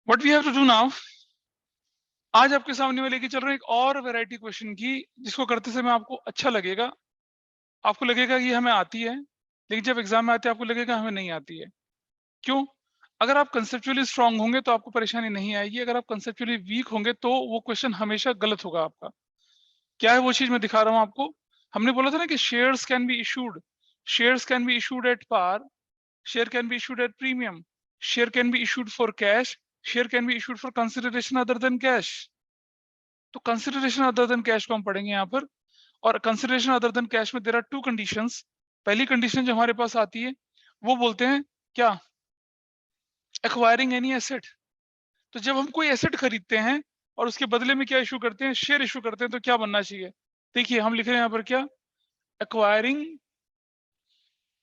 What we have to do now, आज आपके सामने मैं लेके चल रहा हूँ एक और वैरायटी क्वेश्चन की, जिसको करते समय आपको अच्छा लगेगा। आपको लगेगा कि हमें आती है, लेकिन जब एग्जाम में आते हैं आपको लगेगा हमें नहीं आती है। क्यों? अगर आप कंसेप्चुअली स्ट्रांग होंगे तो आपको परेशानी नहीं आएगी, अगर आप कंसेप्चुअली वीक होंगे तो वो क्वेश्चन हमेशा गलत होगा आपका। क्या है वो चीज मैं दिखा रहा हूँ आपको। हमने बोला था ना कि shares can be issued at par, share can be issued at premium, share can be issued for cash, share can be issued for consideration other than cash. तो कंसिडरेशन अदर देन कैश को हम पढ़ेंगे यहाँ पर। और consideration other than cash में there are two conditions. पहली condition जो हमारे पास आती है वो बोलते हैं क्या, एक्वायरिंग एनी एसेट। तो जब हम कोई एसेट खरीदते हैं और उसके बदले में क्या इशू करते हैं, शेयर इशू करते हैं, तो क्या बनना चाहिए। देखिए हम लिख रहे हैं यहाँ पर क्या, एक्वायरिंग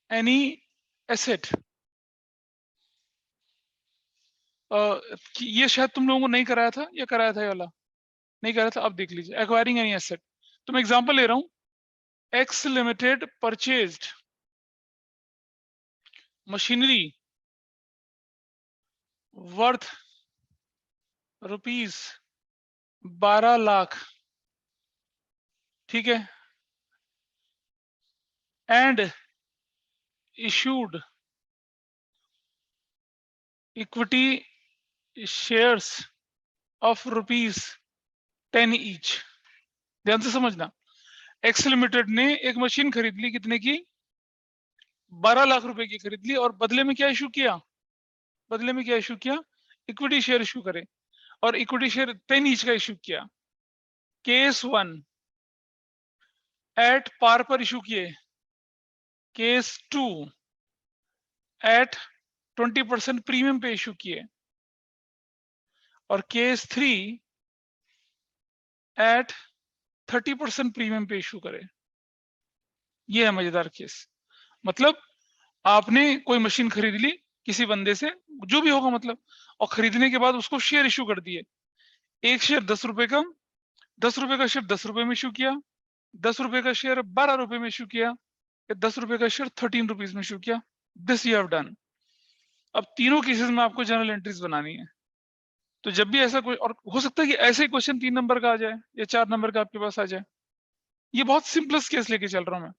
एनी एसेट। ये शायद तुम लोगों को नहीं कराया था या कराया था ये वाला, नहीं कराया था। अब देख लीजिए, एक्वायरिंग एनी एसेट। तो मैं एग्जांपल ले रहा हूँ, x limited purchased machinery worth rupees 12 lakh, ठीक है, and issued equity shares of rupees 10 each. ध्यान से समझना, एक्स लिमिटेड ने एक मशीन खरीद ली, कितने की, 12 लाख रुपए की खरीद ली, और बदले में क्या इशू किया, बदले में क्या इशू किया, इक्विटी शेयर इशू करे, और इक्विटी शेयर 10 ईच का इशू किया। केस 1 एट पार पर इशू किए, केस 2 एट 20% प्रीमियम पे इशू किए, और केस 3 एट 30% प्रीमियम पे इशू करे। ये है मजेदार केस। मतलब आपने कोई मशीन खरीद ली किसी बंदे से, जो भी होगा मतलब, और खरीदने के बाद उसको शेयर इशू कर दिए। एक शेयर 10 रुपए का, 10 रुपए का शेयर 10 रुपए में इशू किया, 10 रुपए का शेयर 12 रुपए में इशू किया, या 10 रुपए का शेयर 13 रुपीज में इशू किया। This you have done. अब तीनों केसेस में आपको जर्नल एंट्रीज बनानी है। तो जब भी ऐसा कोई, और हो सकता है कि ऐसे ही क्वेश्चन 3 नंबर का आ जाए या 4 नंबर का आपके पास आ जाए। ये बहुत सिंपलेस्ट केस लेके चल रहा हूं मैं,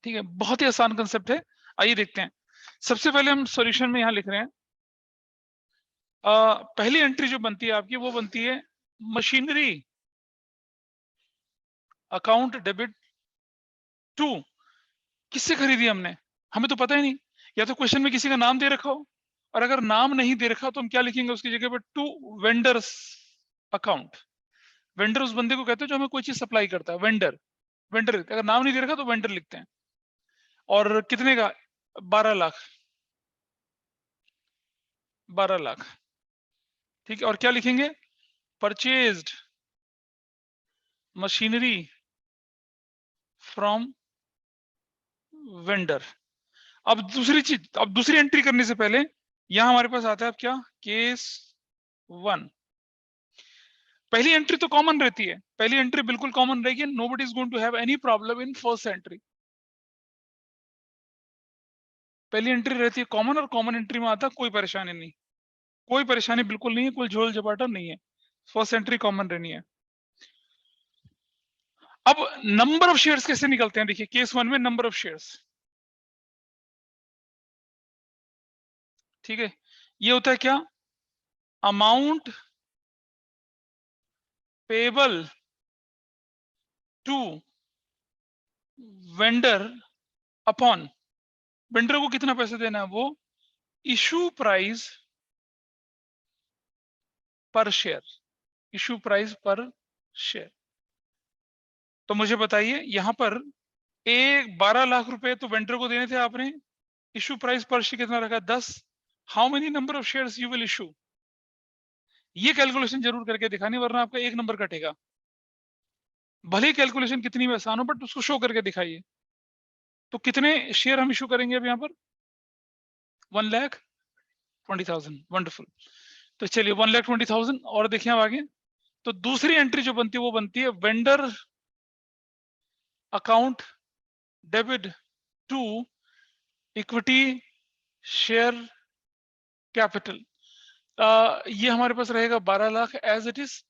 ठीक है, बहुत ही आसान कंसेप्ट है। आइए देखते हैं। सबसे पहले हम सॉल्यूशन में यहाँ लिख रहे हैं, पहली एंट्री जो बनती है आपकी वो बनती है मशीनरी अकाउंट डेबिट टू। किससे खरीदी हमने, हमें तो पता ही नहीं, या तो क्वेश्चन में किसी का नाम दे रखा हो, और अगर नाम नहीं दे रखा तो हम क्या लिखेंगे उसकी जगह पर, टू वेंडर्स अकाउंट। वेंडर उस बंदे को कहते हैं जो हमें कोई चीज सप्लाई करता है, वेंडर। वेंडर अगर नाम नहीं दे रखा तो वेंडर लिखते हैं। और कितने का, 12 लाख, 12 लाख, ठीक है। और क्या लिखेंगे, परचेज्ड मशीनरी फ्रॉम वेंडर। अब दूसरी एंट्री करने से पहले यहां हमारे पास आता है अब क्या, केस 1। पहली एंट्री तो कॉमन रहती है, पहली एंट्री बिल्कुल कॉमन रहेगी, nobody is going to have any problem in first entry. पहली एंट्री रहती है कॉमन, और कॉमन एंट्री में आता है कोई परेशानी नहीं, कोई परेशानी बिल्कुल नहीं है, कोई झोल झपाटा नहीं है, फर्स्ट एंट्री कॉमन रहनी है। अब नंबर ऑफ शेयर्स कैसे निकलते हैं, देखिए केस 1 में नंबर ऑफ शेयर्स, ठीक है, ये होता है क्या, amount payable to vendor upon, vendor को कितना पैसा देना है, वो issue price per share, issue price per share. तो मुझे बताइए यहां पर 12 लाख रुपए तो वेंडर को देने थे आपने, इशू प्राइस पर शेयर कितना रखा, 10। How many number of shares you will issue, ये कैलकुलेशन जरूर करके दिखानी, वरना आपका 1 नंबर कटेगा। भले ही कैलकुलेशन कितनी भी आसान हो, बट उसको शो करके दिखाइए। तो कितने शेयर हम इशू करेंगे अब यहाँ पर, 1,20,000, वंडरफुल। तो चलिए 1,20,000, और देखिए अब आगे। तो दूसरी एंट्री जो बनती है वो बनती है vendor account debit to equity share capital. ये हमारे पास रहेगा 12 लाख एज इट इज।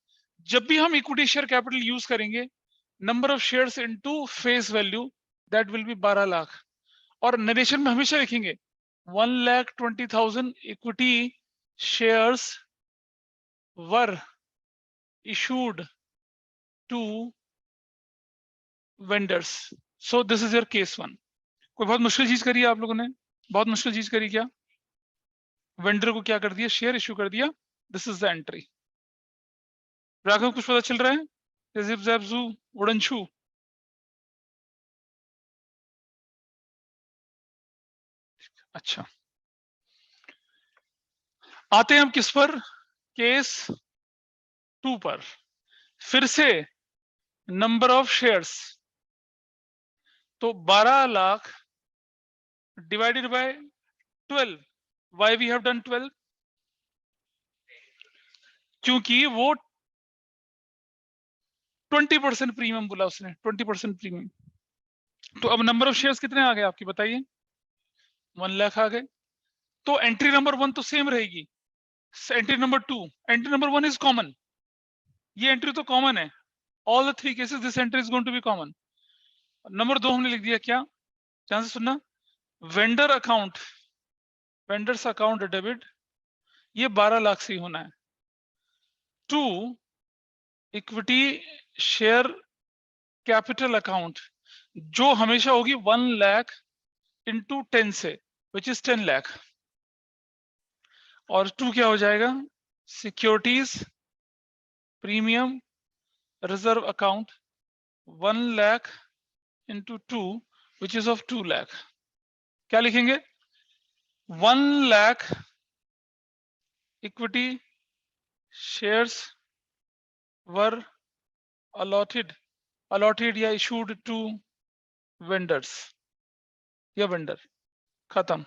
जब भी हम इक्विटी शेयर कैपिटल यूज करेंगे, number of shares into face value, that will be 12 lakh. और नरेशन में हमेशा लिखेंगे 1,20,000 equity shares were issued to vendors. So this is your case 1। कोई बहुत मुश्किल चीज करी है आप लोगों ने? बहुत मुश्किल चीज करी क्या? वेंडर को क्या कर दिया? शेयर इश्यू कर दिया। This is the entry. Raghav, कुछ पता चल रहा है? जिप जैप जू उड़न छू। अच्छा, आते हैं हम किस पर? केस 2 पर। फिर से नंबर ऑफ शेयर्स, तो 12 lakh divided by 12। Why we have done 12? क्योंकि वो 20% प्रीमियम बोला उसने, 20% प्रीमियम। तो अब नंबर ऑफ शेयर्स कितने आ गए आपकी, बताइए? 1 लाख आ गए। तो एंट्री नंबर 1 तो सेम रहेगी। Entry number 2, entry number 1 is common. ये एंट्री तो कॉमन है। All the 3 cases this entry is going to be common. Number 2 हमने लिख दिया क्या? ध्यान से सुनना। Vendor account, vendors account debit, ये 12 लाख से ही होना है। 2, इक्विटी शेयर कैपिटल अकाउंट, जो हमेशा होगी 1 लाख इंटू 10 से, विच इज 10 लाख। और 2 क्या हो जाएगा? Securities premium reserve account 1 lakh into 2, which is of 2 lakh. क्या लिखेंगे? 1 लाख इक्विटी शेयर्स वर allotted या issued to vendors या वेंडर। खत्म।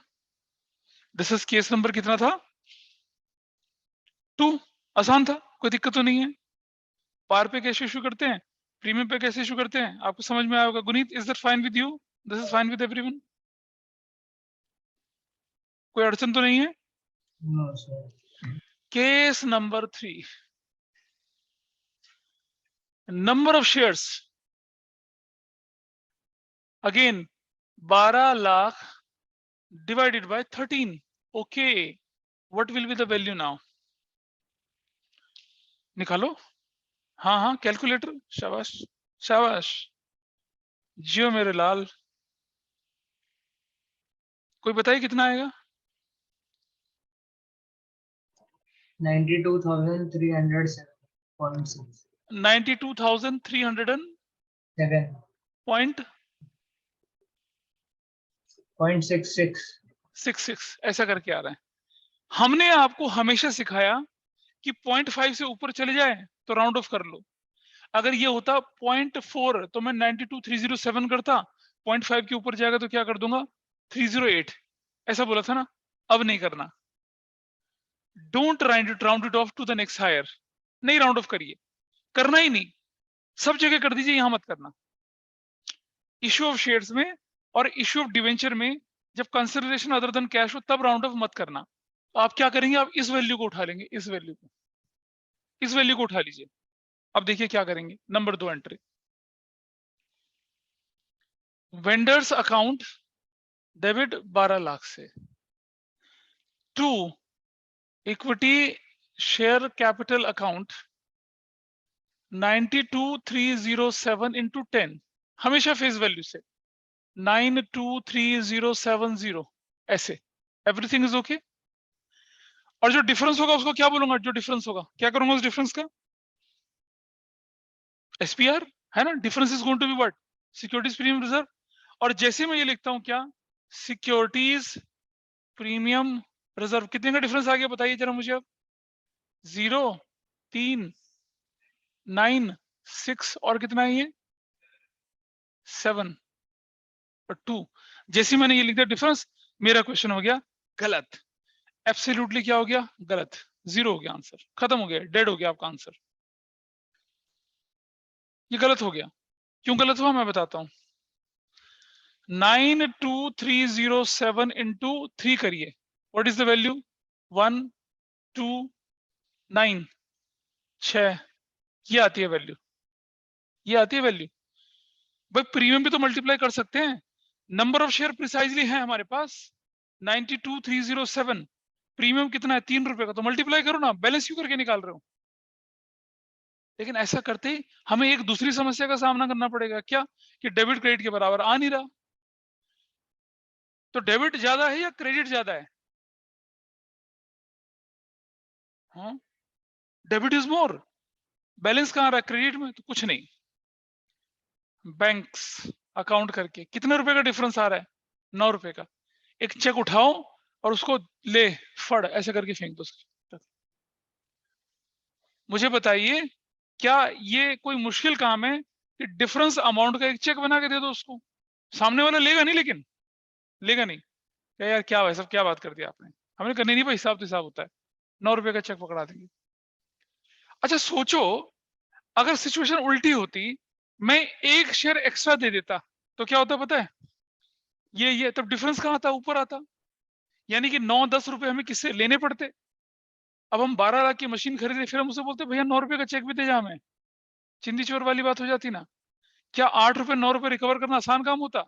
दिस इज केस नंबर कितना था? 2। आसान था, कोई दिक्कत तो नहीं है। पार पे कैसे इशू करते हैं, प्रीमियम पे कैसे इशू करते हैं, आपको समझ में आया होगा। Guneet, is that fine with you? This is fine with everyone? कोई अड़चन तो नहीं है? No, sir. Case number 3, number of shares. Again 12 lakh divided by 13. Okay, what will be the value now? निकालो। हाँ हाँ, कैलकुलेटर। शाबाश शाबाश, जियो मेरे लाल। कोई बताइए कितना आएगा? 92,307.6. 92,300 पॉइंट 0.66. ऐसा करके आ रहा है। हमने आपको हमेशा सिखाया कि 0.5 से ऊपर चले जाए तो राउंड ऑफ कर लो। अगर ये होता 0.4 तो मैं 92,307 करता, 0.5 के ऊपर जाएगा तो क्या कर दूंगा? 308। ऐसा बोला था ना। अब नहीं करना। Don't round it off to the next higher. नहीं राउंड ऑफ करिए, करना ही नहीं। सब जगह कर दीजिए, यहां मत करना। इश्यू ऑफ शेयर्स में और इश्यू ऑफ डिवेंचर में जब कंसिडरेशन अदर देन कैश हो तब राउंड ऑफ मत करना। आप क्या करेंगे? आप इस वैल्यू को उठा लेंगे, इस वैल्यू को, इस वैल्यू को उठा लीजिए। अब देखिए क्या करेंगे। Number 2 entry, vendors account debit 12 lakh से। 2, equity share capital account 92,307 into 10, हमेशा फेस वैल्यू से 92,3070, ऐसे। Everything is okay. और जो डिफरेंस होगा उसको क्या बोलूंगा? जो डिफरेंस होगा क्या करूंगा उस डिफरेंस का? एसपीआर है ना। Difference is going to be what? Securities premium reserve. और जैसे मैं ये लिखता हूं क्या, सिक्योरिटीज प्रीमियम रिजर्व, कितने का डिफरेंस आ गया बताइए जरा मुझे अब? 0, 3, 9, 6 और कितना है ये? 7 और 2। जैसे मैंने ये लिख दिया डिफरेंस, मेरा क्वेश्चन हो गया गलत। एब्सोल्युटली क्या हो गया? गलत। 0 हो गया आंसर, खत्म हो गया, डेड हो गया आपका आंसर। ये गलत हो गया। क्यों गलत हुआ मैं बताता हूं। 92,307 इंटू 3 करिए, व्हाट इज द वैल्यू? 1, 2, 9 6 ये आती है वैल्यू, ये आती है वैल्यू। भाई प्रीमियम भी तो मल्टीप्लाई कर सकते हैं, नंबर ऑफ शेयर प्रिसाइजली है हमारे पास 92,307, प्रीमियम कितना है 3 रुपए का, तो मल्टीप्लाई करो ना, बैलेंस क्यों करके निकाल रहे हो। लेकिन ऐसा करते ही हमें एक दूसरी समस्या का सामना करना पड़ेगा, क्या कि डेबिट क्रेडिट के बराबर आ नहीं रहा। तो डेबिट ज्यादा है या क्रेडिट ज्यादा है? हाँ, डेबिट इज मोर। बैलेंस कहाँ रहा है क्रेडिट में? तो कुछ नहीं, बैंक्स अकाउंट करके कितने रुपए का डिफरेंस आ रहा है? 9 रुपए का। एक चेक उठाओ और उसको ले फड़ ऐसे करके फेंक दो। मुझे बताइए, क्या ये कोई मुश्किल काम है कि डिफरेंस अमाउंट का एक चेक बना के दे दो उसको? सामने वाला लेगा नहीं, लेकिन लेगा नहीं, क्या यार क्या भाई साहब क्या बात कर दी आपने, हमें करनी नहीं भाई, हिसाब तो हिसाब होता है, 9 रुपए का चेक पकड़ा देंगे। अच्छा सोचो, अगर सिचुएशन उल्टी होती, मैं एक शेयर एक्स्ट्रा दे देता तो क्या होता पता है? ये तब डिफरेंस कहाँ आता? ऊपर आता। यानी कि 9-10 रुपए हमें किससे लेने पड़ते। अब हम 12 लाख की मशीन खरीदे, फिर हम उसे बोलते भैया 9 रुपए का चेक भी दे जा हमें, चिंदी चोर वाली बात हो जाती ना। क्या 8 रुपए 9 रुपए रिकवर करना आसान काम होता?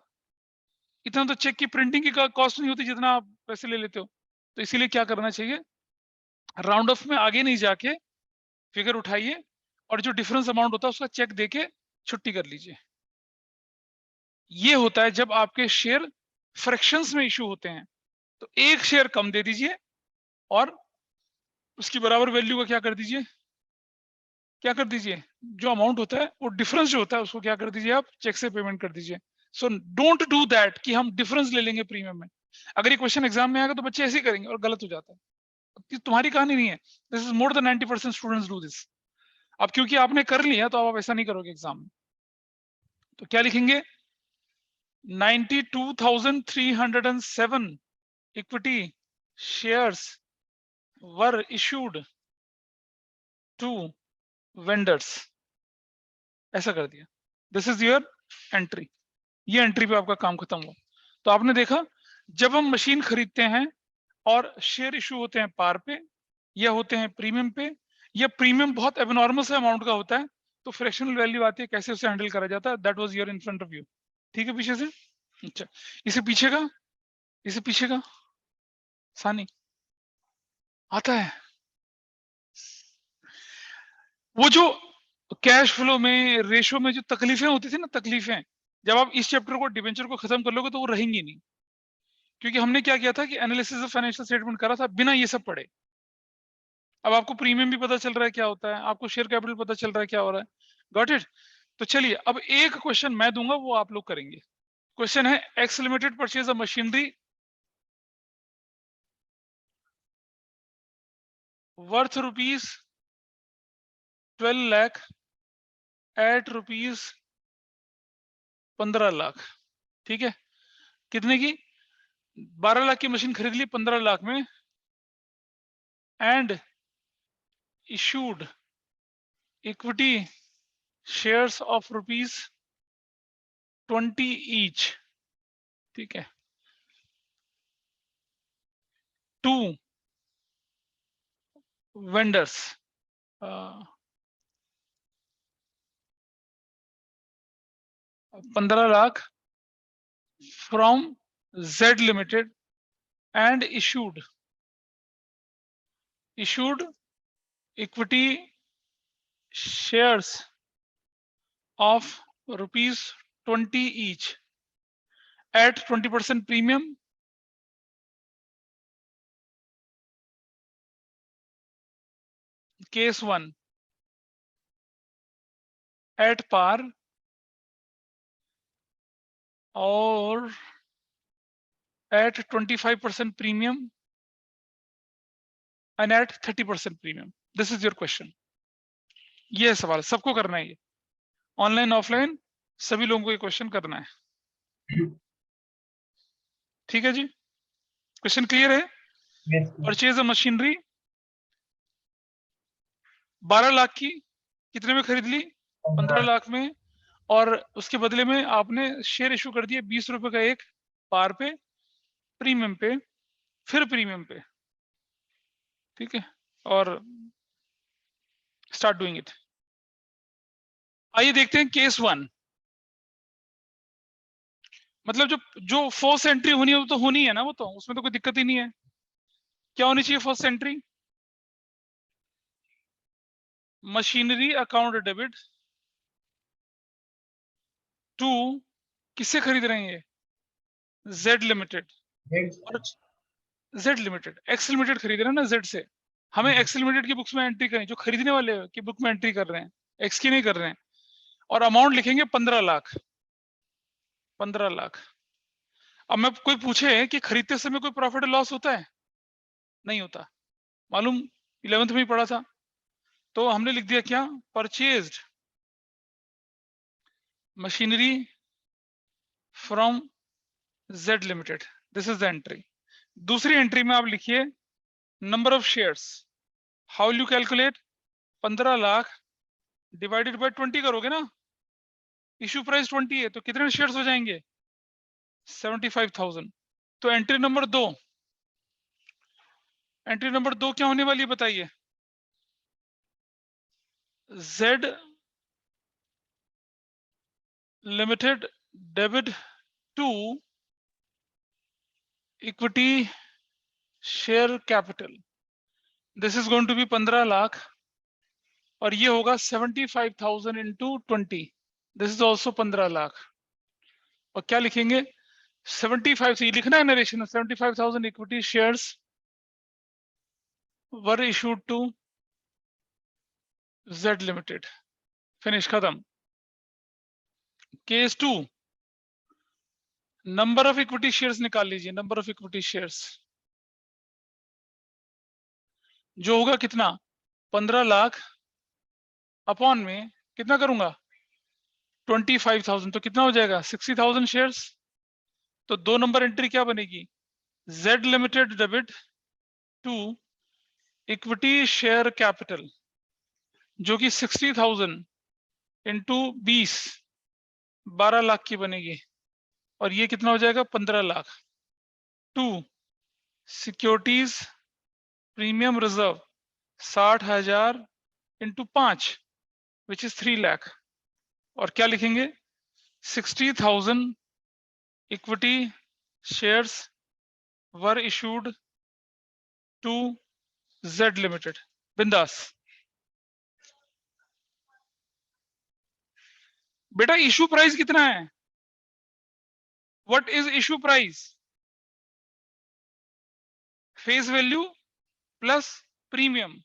इतना तो चेक की प्रिंटिंग की कॉस्ट नहीं होती जितना आप पैसे ले लेते हो। तो इसीलिए क्या करना चाहिए, राउंड ऑफ में आगे नहीं जाके फिगर उठाइए और जो डिफरेंस अमाउंट होता है उसका चेक देके छुट्टी कर लीजिए। ये होता है जब आपके शेयर फ्रैक्शंस में इशू होते हैं, तो एक शेयर कम दे दीजिए और उसकी बराबर वैल्यू का क्या कर दीजिए, क्या कर दीजिए, जो अमाउंट होता है वो डिफरेंस जो होता है उसको क्या कर दीजिए, आप चेक से पेमेंट कर दीजिए। सो डोंट डू दैट कि हम डिफरेंस ले लेंगे प्रीमियम में। अगर ये क्वेश्चन एग्जाम में आएगा तो बच्चे ऐसे ही करेंगे और गलत हो जाता है। तुम्हारी कहानी नहीं है, this is more than 90% students do this. अब क्योंकि आपने कर लिया तो आप ऐसा नहीं करोगे एग्जाम में। तो क्या लिखेंगे, 92,307 equity shares were issued to vendors, ऐसा कर दिया। दिस इज योर एंट्री, ये एंट्री पे आपका काम खत्म हुआ। तो आपने देखा, जब हम मशीन खरीदते हैं और शेयर इशू होते हैं पार पे या होते हैं प्रीमियम पे, या प्रीमियम बहुत एबनॉर्मल से अमाउंट का होता है, तो फ्रैक्शनल वैल्यू आती है, कैसे उसे हैंडल करा जाता है, that was your in front of you. ठीक है, पीछे से। अच्छा, इसे पीछे का, इसे पीछे का सानी आता है। वो जो कैश फ्लो में, रेशो में जो तकलीफें होती थी ना, तकलीफें, जब आप इस चैप्टर को, डिबेंचर को खत्म कर लोगे तो वो रहेंगी नहीं। क्योंकि हमने क्या किया था कि एनालिसिस ऑफ फाइनेंशियल स्टेटमेंट करा था बिना ये सब पढ़े। अब आपको प्रीमियम भी पता चल रहा है क्या होता है, आपको शेयर कैपिटल पता चल रहा है क्या हो रहा है। Got it. तो चलिए, अब एक क्वेश्चन मैं दूंगा वो आप लोग करेंगे। क्वेश्चन है, X limited purchase of machinery worth rupees 12 lakh at rupees 15 lakh. ठीक है, कितने की? 12 लाख की मशीन खरीद ली 15 लाख में, and issued equity shares of rupees 20 each. ठीक है, to vendors, 15 lakh from Z limited and issued equity shares of rupees 20 each at 20% premium case 1 at par or at 25% premium and at 30% premium. This is your question. ये सवाल सबको करना है, ये online offline सभी लोगों को ये क्वेश्चन करना है। ठीक है जी, क्वेश्चन क्लियर है? Yes, sir. Purchase of machinery 12 lakh की कितने में खरीद ली? 15 लाख में, और उसके बदले में आपने शेयर इशू कर दिए 20 रुपए का एक, पार पे, प्रीमियम पे, फिर प्रीमियम पे। ठीक है, और स्टार्ट डूइंग इट। आइए देखते हैं केस 1। मतलब जो फर्स्ट एंट्री होनी है वो तो होनी है ना, वो तो उसमें तो कोई दिक्कत ही नहीं है। क्या होनी चाहिए first entry? Machinery account debit to, किससे खरीद रहे हैं ये? Z limited. और जेड लिमिटेड, एक्स लिमिटेड खरीद रहे हैं ना जेड से। हमें एक्स लिमिटेड की बुक्स में एंट्री करनी, जो खरीदने वाले की बुक में एंट्री कर रहे हैं, एक्स की नहीं कर रहे हैं। और अमाउंट लिखेंगे 15 लाख। 15 लाख। अब मैं कोई पूछे कि खरीदते समय कोई प्रॉफिट लॉस होता है? नहीं होता, मालूम, 11th में ही पढ़ा था। तो हमने लिख दिया क्या? Purchased machinery from Z limited, this is the entry. दूसरी एंट्री में आप लिखिए number of shares. How will you calculate? 15 lakh divided bye 20 करोगे ना, इश्यू प्राइस 20 है तो कितने शेयर्स हो जाएंगे? 75,000। तो एंट्री नंबर 2, एंट्री नंबर 2 क्या होने वाली है बताइए? Z limited debit to equity share capital, this is going to be 15 lakh और ये होगा 75,000 into 20, this is also 15 lakh. और क्या लिखेंगे? 75 से, ये लिखना है नरेशन में, 75,000 equity shares were issued to Z limited. Finish, खत्म। Case 2, number of equity shares निकाल लीजिए। नंबर ऑफ इक्विटी शेयर्स जो होगा कितना? 15 लाख अपॉन में कितना करूंगा? 25,000, तो कितना हो जाएगा? 60,000 शेयर्स। तो 2 नंबर एंट्री क्या बनेगी? Z limited debit to equity share capital, जो कि 60,000 इंटू 20, 12 लाख की बनेगी। और ये कितना हो जाएगा? 15 lakh. To securities premium reserve 60,000 into 5 which is 3 lakh. और क्या लिखेंगे? 60,000 equity shares were issued to Z limited. बिंदास। बेटा इशू प्राइस कितना है? What is issue price? Face value plus premium.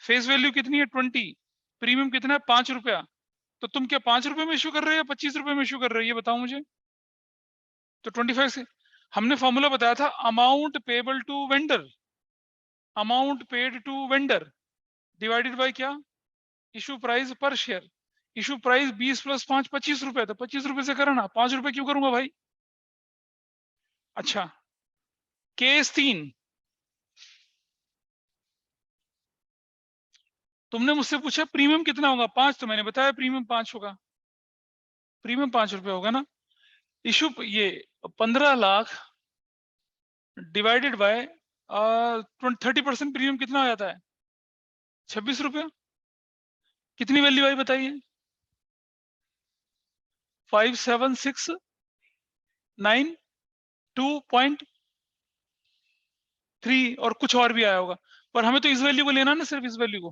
Face value कितनी है? 20। प्रीमियम कितना है? 5 रुपया। तो तुम क्या 5 रुपए में इशू कर रहे हो या 25 रुपए में इशू कर रहे हो, ये बताओ मुझे। तो 25 से हमने फॉर्मूला बताया था, amount payable to vendor, amount paid to vendor divided by क्या? Issue price per share. Issue price 20 plus 5 25 रुपए, तो 25 रुपए से करना। 5 रुपए क्यों करूंगा भाई? अच्छा, केस 3, तुमने मुझसे पूछा प्रीमियम कितना होगा? 5, तो मैंने बताया प्रीमियम 5 होगा। प्रीमियम 5 रुपए होगा ना। इशू ये 15 लाख डिवाइडेड बाय 30% प्रीमियम कितना हो जाता है? 26 रुपया। कितनी वैल्यू आई बताइए? 5769.3 और कुछ और भी आया होगा, पर हमें तो इस वैल्यू को लेना ना, सिर्फ इस वैल्यू को,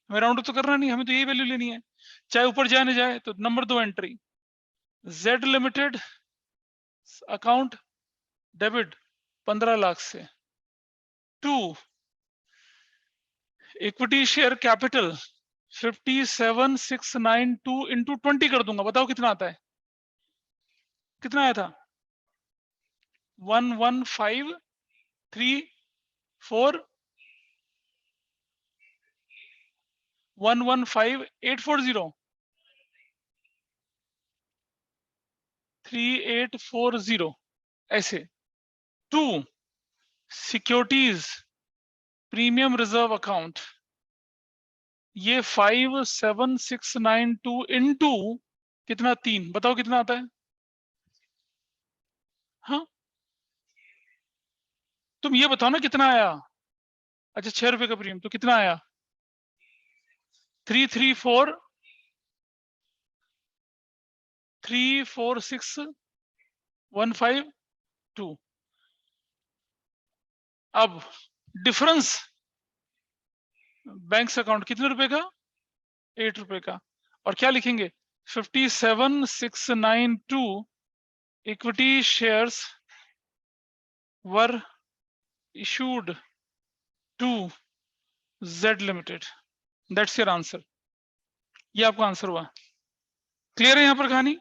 हमें राउंड तो करना नहीं, हमें तो यही वैल्यू लेनी है, चाहे ऊपर जाए ना जाए। तो number 2 entry, Z limited account debit 15 lakh से to equity share capital 57,692 into 20 कर दूंगा। बताओ कितना आता है? कितना आया था? 115,340 115,840 3840 ऐसे। To securities premium reserve account, ये 57,692 इंटू कितना? 3, बताओ कितना आता है? हाँ, तुम ये बताओ ना कितना आया। अच्छा, 6 रुपए का प्रीमियम, तो कितना आया? 334,615,2। अब डिफरेंस बैंक अकाउंट कितने रुपए का? 8 रुपए का। और क्या लिखेंगे? 57,692 equity shares were issued to Z Limited. That's your answer. ये आपका आंसर हुआ। क्लियर है यहाँ पर कहानी?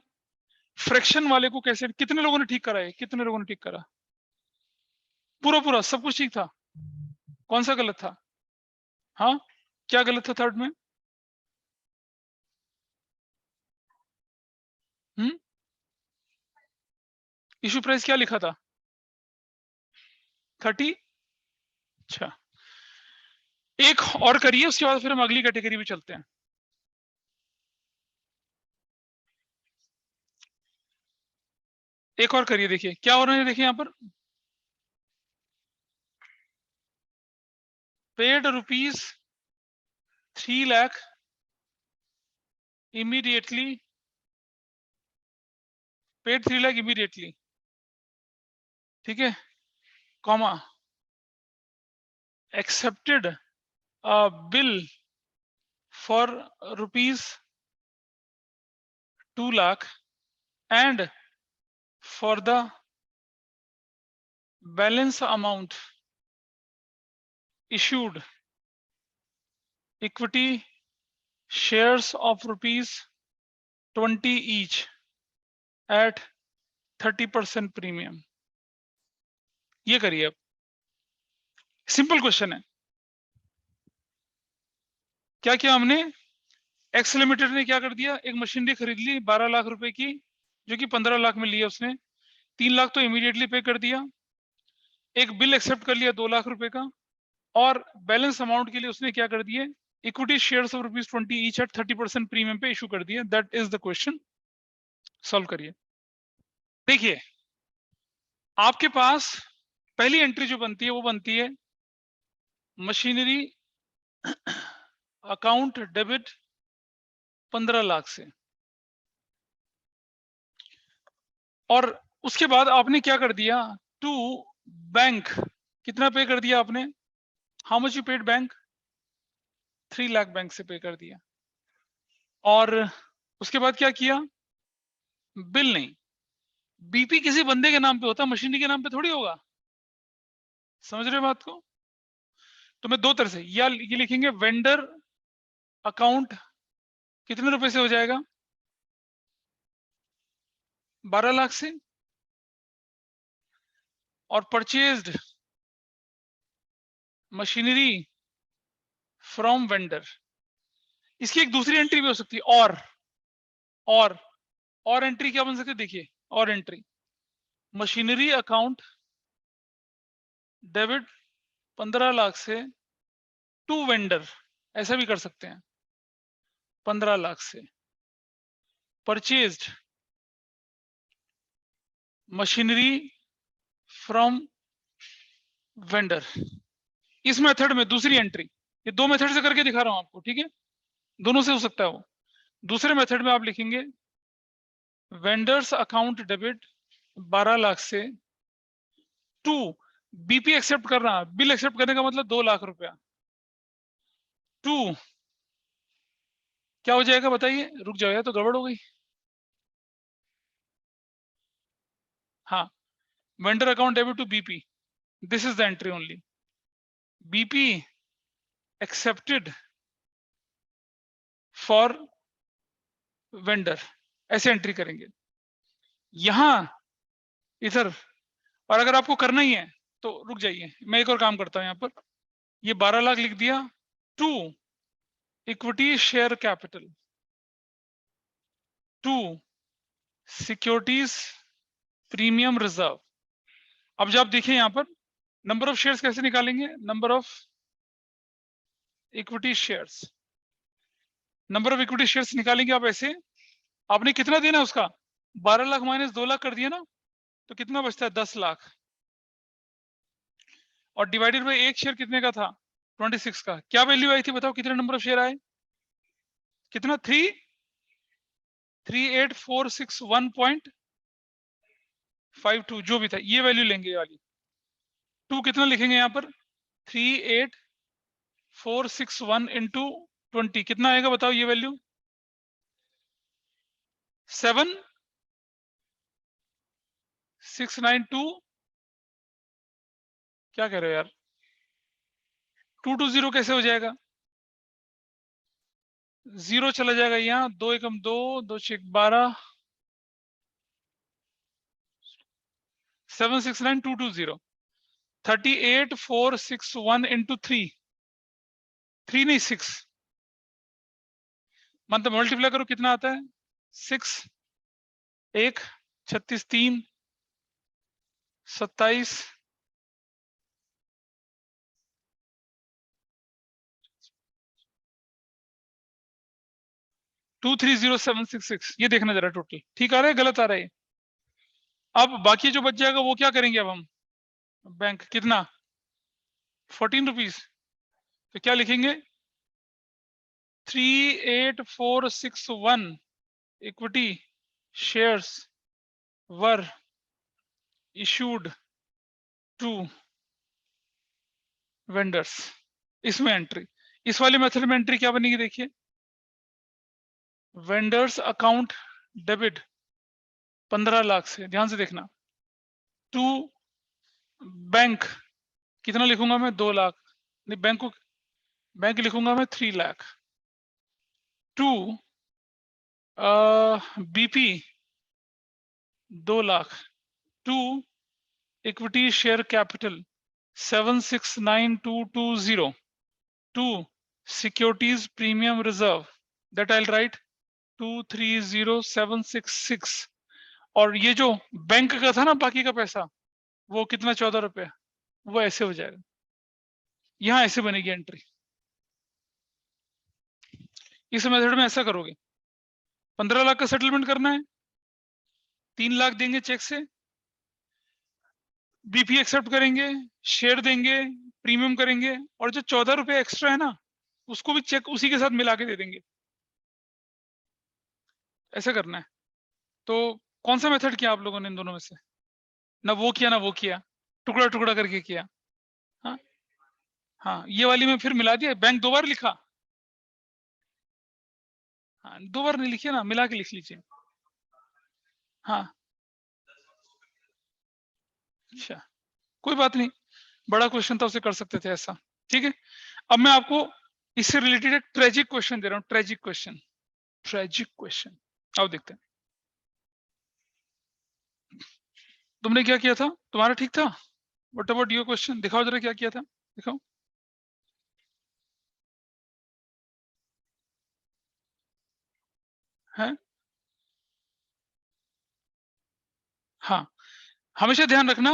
फ्रैक्शन वाले को कैसे, कितने लोगों ने ठीक करा है? कितने लोगों ने ठीक करा? पूरा सब कुछ ठीक था? कौन सा गलत था? हाँ, क्या गलत था थर्ड में? इशू प्राइस क्या लिखा था? 30। अच्छा, एक और करिए, उसके बाद फिर हम अगली कैटेगरी में चलते हैं। एक और करिए, देखिए क्या हो रहा है। देखिए यहाँ पर paid ₹3 lakh immediately, paid 3 lakh immediately, ठीक है, comma accepted a bill for ₹2 lakh and for the balance amount issued equity shares of ₹20 each at 30% premium। ये करिए। अब सिंपल क्वेश्चन है। क्या किया हमने? एक्स लिमिटेड ने क्या कर दिया? एक मशीनरी खरीद ली 12 लाख रुपए की, जो कि 15 लाख में लिया उसने। 3 लाख तो इमीडिएटली पे कर दिया। एक बिल एक्सेप्ट कर लिया 2 लाख रुपए का, और बैलेंस अमाउंट के लिए उसने क्या कर दिए? Equity shares of ₹20 each eight 30% premium पे इशू कर दिया। That is the question. Solve करिए। देखिए, आपके पास पहली एंट्री जो बनती है वो बनती है मशीनरी अकाउंट डेबिट 15 लाख से, और उसके बाद आपने क्या कर दिया? टू बैंक कितना पे कर दिया आपने? How much you paid bank? 3 lakh bank से पे कर दिया। और उसके बाद क्या किया? बिल नहीं, बीपी किसी बंदे के नाम पे होता, मशीनरी के नाम पे थोड़ी होगा। समझ रहे हो बात को? तो मैं दो तरह से या ये लिखेंगे, वेंडर अकाउंट कितने रुपए से हो जाएगा? 12 लाख से, और परचेज्ड मशीनरी फ्रॉम वेंडर। इसकी एक दूसरी एंट्री भी हो सकती है, और एंट्री क्या बन सकती है? देखिए, और entry machinery account debit 15 lakh से टू वेंडर, ऐसा भी कर सकते हैं। 15 लाख से परचेज्ड मशीनरी फ्रॉम वेंडर। इस मेथड में दूसरी एंट्री, ये दो मेथड से करके दिखा रहा हूं आपको, ठीक है, दोनों से हो सकता है वो। दूसरे मेथड में आप लिखेंगे वेंडर्स अकाउंट डेबिट 12 लाख से टू बीपी एक्सेप्ट कर रहा, बिल एक्सेप्ट करने का मतलब 2 लाख रुपया, टू क्या हो जाएगा बताइए? रुक जाओ, तो गड़बड़ हो गई। हाँ, vendor account debit to BP, this is the entry only. BP accepted for vendor, ऐसे एंट्री करेंगे यहां इधर। और अगर आपको करना ही है तो रुक जाइए, मैं एक और काम करता हूं यहां पर। ये 12 लाख लिख दिया to equity share capital, to securities premium reserve. अब जब देखिए यहां पर नंबर ऑफ शेयर्स कैसे निकालेंगे? Number of equity shares, number of equity shares निकालेंगे आप ऐसे। आपने कितना देना है उसका? 12 लाख माइनस 2 लाख कर दिया ना, तो कितना बचता है? 10 लाख। और डिवाइडेड बाय एक शेयर कितने का था? 26 का। क्या वैल्यू आई थी बताओ? कितने नंबर ऑफ शेयर आए? कितना 38461.52 जो भी था, ये वैल्यू लेंगे। ये वाली 2 कितना लिखेंगे यहाँ पर? 38461 इंटू 20 कितना आएगा बताओ ये वैल्यू? 7692 क्या कह रहे हो यार? 220 कैसे हो जाएगा? 0 चला जाएगा यहाँ, 2 एकम 2, 2 छेक 12, 769220, 38461 इंटू 3 नहीं 6, मतलब मल्टीप्लाई करो कितना आता है? 6 1 36 3 27 230766, ये देखना जरा टोटल ठीक आ रहा है गलत आ रहा है? अब बाकी जो बच जाएगा वो क्या करेंगे अब हम? बैंक कितना 14 रुपीज, तो क्या लिखेंगे? 38461 equity shares were issued to vendors. इसमें एंट्री, इस वाले मेथड में एंट्री क्या बनेगी देखिए, वेंडर्स अकाउंट डेबिट 15 लाख से, ध्यान से देखना, टू बैंक कितना लिखूंगा मैं? 2 लाख, नहीं बैंक लिखूंगा मैं 3 lakh, to BP 2 lakh, to equity share capital 769220, to securities premium reserve that I write 230766, और ये जो बैंक का था ना बाकी का पैसा वो कितना 14 रुपए, वो ऐसे हो जाएगा, यहां ऐसे बनेगी एंट्री। इस मेथड में ऐसा करोगे, 15 लाख का सेटलमेंट करना है, 3 लाख देंगे चेक से, बीपी एक्सेप्ट करेंगे, शेयर देंगे, प्रीमियम करेंगे, और जो 14 रुपए एक्स्ट्रा है ना उसको भी चेक उसी के साथ मिला के दे देंगे, ऐसा करना है। तो कौन सा मेथड किया आप लोगों ने इन दोनों में से? ना वो किया ना वो किया, टुकड़ा टुकड़ा करके किया। हाँ हाँ, ये वाली में फिर मिला दिया, बैंक 2 बार लिखा, हाँ 2 बार नहीं लिखिए ना, मिला के लिख लीजिए। हाँ अच्छा, कोई बात नहीं, बड़ा क्वेश्चन था उसे कर सकते थे ऐसा, ठीक है। अब मैं आपको इससे रिलेटेड एक ट्रेजिक क्वेश्चन दे रहा हूँ, ट्रेजिक क्वेश्चन आओ देखते हैं। तुमने क्या किया था? तुम्हारा ठीक था? What about your question? दिखाओ जरा क्या किया था, दिखाओ। है हाँ, हमेशा ध्यान रखना,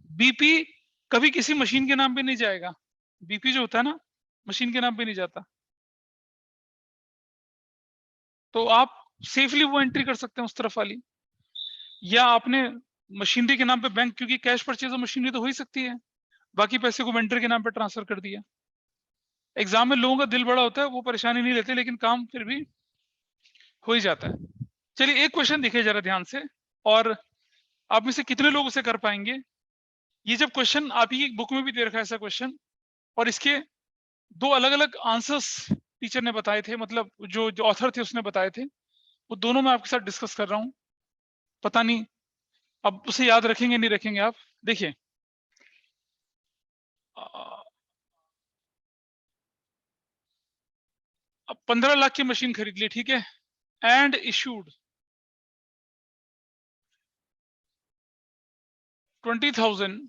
बीपी कभी किसी मशीन के नाम पे नहीं जाएगा, बीपी जो होता है ना मशीन के नाम पे नहीं जाता, तो आप सेफली वो एंट्री कर सकते हैं उस तरफ वाली, या आपने मशीनरी के नाम पे बैंक, क्योंकि कैश परचेज ऑफ मशीनरी तो हो ही सकती है, बाकी पैसे को वेंडर के नाम पे ट्रांसफर कर दिया। एग्जाम में लोगों का दिल बड़ा होता है, वो परेशानी नहीं लेते, लेकिन काम फिर भी हो ही जाता है। चलिए एक क्वेश्चन देखिए जरा ध्यान से, और आप में से कितने लोग उसे कर पाएंगे? ये जब क्वेश्चन आप ही बुक में भी दे रखा है ऐसा क्वेश्चन, और इसके 2 अलग अलग आंसर्स टीचर ने बताए थे, मतलब जो ऑथर थे उसने बताए थे, वो दोनों मैं आपके साथ डिस्कस कर रहा हूँ। पता नहीं अब उसे याद रखेंगे नहीं रखेंगे आप, देखिए 15 लाख की मशीन खरीद ली, ठीक है, and issued 20,000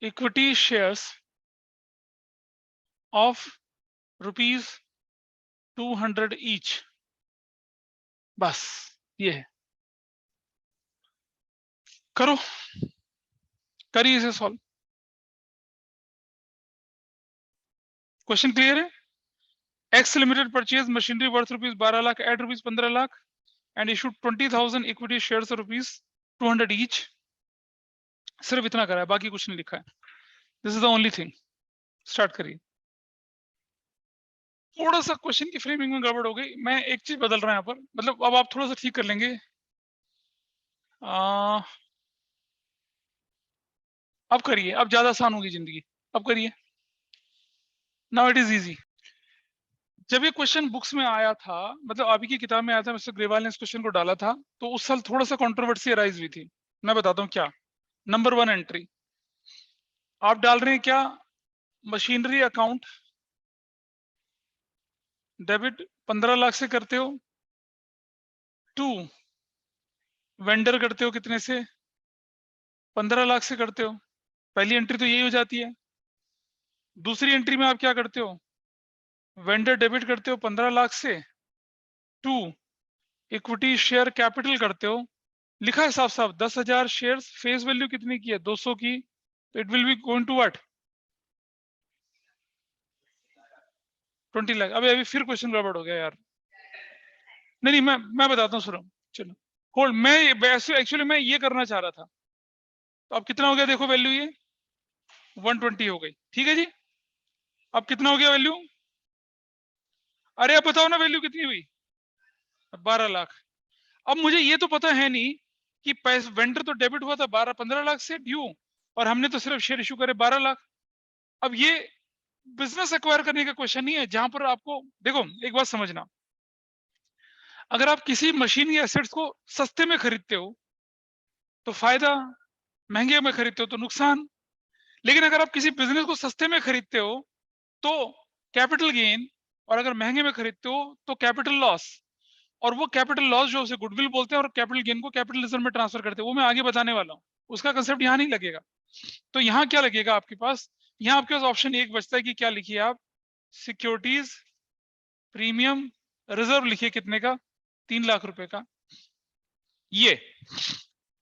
equity shares of ₹200 each, बस ये है। करो, करिए इसे सॉल्व। क्वेश्चन क्लियर है? X limited purchase machinery worth ₹12 lakh at ₹15 lakh and issued 20,000 equity shares ₹200 each, सिर्फ इतना करा है, बाकी कुछ नहीं लिखा है। This is the only thing. Start करिए। थोड़ा सा क्वेश्चन की फ्रेमिंग में गड़बड़ हो गई। मैं एक चीज बदल रहा हूं यहाँ पर, मतलब अब आप थोड़ा सा ठीक कर लेंगे। अब करिए, अब ज्यादा आसान होगी जिंदगी। अब करिए, नाउ इट इज इजी। जब ये क्वेश्चन बुक्स में आया था, मतलब अभी की किताब में आया था, मिस्टर ग्रेवाल ने इस क्वेश्चन को डाला था, तो उस साल थोड़ा सा कंट्रोवर्सी अराइज हुई थी। मैं बताता हूँ क्या। नंबर 1 एंट्री आप डाल रहे हैं क्या? मशीनरी अकाउंट डेबिट 15 लाख से करते हो। 2 वेंडर करते हो कितने से? 15 लाख से करते हो। पहली एंट्री तो यही हो जाती है। दूसरी एंट्री में आप क्या करते हो? वेंडर डेबिट करते हो 15 लाख से। 2 इक्विटी शेयर कैपिटल करते हो। लिखा है साफ साफ 10,000 शेयर्स, फेस वैल्यू कितनी की है? 200 की। तो it will be going to what? 20 lakh. अभी फिर क्वेश्चन गड़बड़ हो गया यार। नहीं नहीं, मैं बताता हूँ, सुनो। चलो होल्ड। मैं एक्चुअली मैं ये करना चाह रहा था। तो अब कितना हो गया देखो वैल्यू, ये 120 हो गई। ठीक है जी। अब कितना हो गया वैल्यू? अरे अब बताओ ना वैल्यू कितनी हुई? 12 लाख। अब मुझे ये तो पता है नहीं कि पैसे वेंडर तो डेबिट हुआ था 15 लाख से ड्यू, और हमने तो सिर्फ शेयर इशू करे 12 लाख। अब ये बिजनेस एक्वायर करने का क्वेश्चन नहीं है, जहां पर आपको देखो एक बात समझना। अगर आप किसी मशीन या एसेट्स को सस्ते में खरीदते हो तो फायदा, महंगे में खरीदते हो तो नुकसान। लेकिन अगर आप किसी बिजनेस को सस्ते में खरीदते हो तो कैपिटल गेन, और अगर महंगे में खरीदते हो तो कैपिटल लॉस। और वो कैपिटल लॉस जो उसे गुडविल बोलते हैं, और कैपिटल गेन को कैपिटल रिजर्व में ट्रांसफर करते हैं, वो मैं आगे बताने वाला हूँ। उसका कंसेप्ट यहाँ नहीं लगेगा। तो यहाँ क्या लगेगा आपके पास? यहाँ आपके पास ऑप्शन एक बचता है कि क्या लिखिए आप? सिक्योरिटीज प्रीमियम रिजर्व लिखिए, कितने का? 3 लाख रुपए का ये।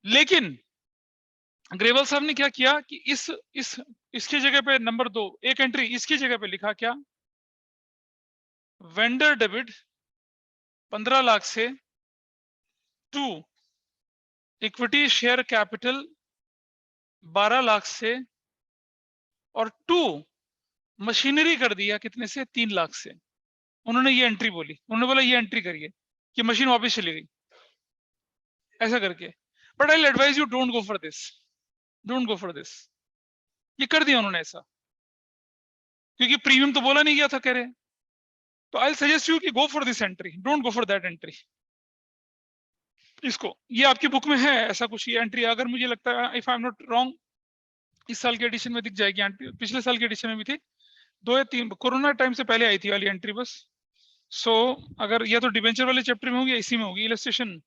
लेकिन ग्रेवल साहब ने क्या किया कि इस इसकी जगह पे नंबर 2 एक एंट्री इसकी जगह पे लिखा क्या? वेंडर डेबिट 15 लाख से। 2 इक्विटी शेयर कैपिटल 12 लाख से। और 2 मशीनरी कर दिया कितने से? 3 लाख से। उन्होंने ये एंट्री बोली, उन्होंने बोला ये एंट्री करिए कि मशीन वापस चली गई, ऐसा करके। But I advise you don't go for this, don't go for this. ये कर दिया उन्होंने ऐसा, क्योंकि प्रीमियम तो बोला नहीं गया था कह रहे। तो आई सजेस्ट यू कि go for this entry, don't go for that entry. इसको, ये आपकी बुक में है ऐसा कुछ, ये एंट्री अगर मुझे लगता है, if I am not wrong, इस साल के एडिशन में दिख जाएगी एंट्री। पिछले साल के एडिशन में भी थी, 2 या 3 कोरोना टाइम से पहले आई थी वाली एंट्री बस। सो अगर या तो डिवेंचर वाले चैप्टर में होगी या इसी में होगी इलस्ट्रेशन।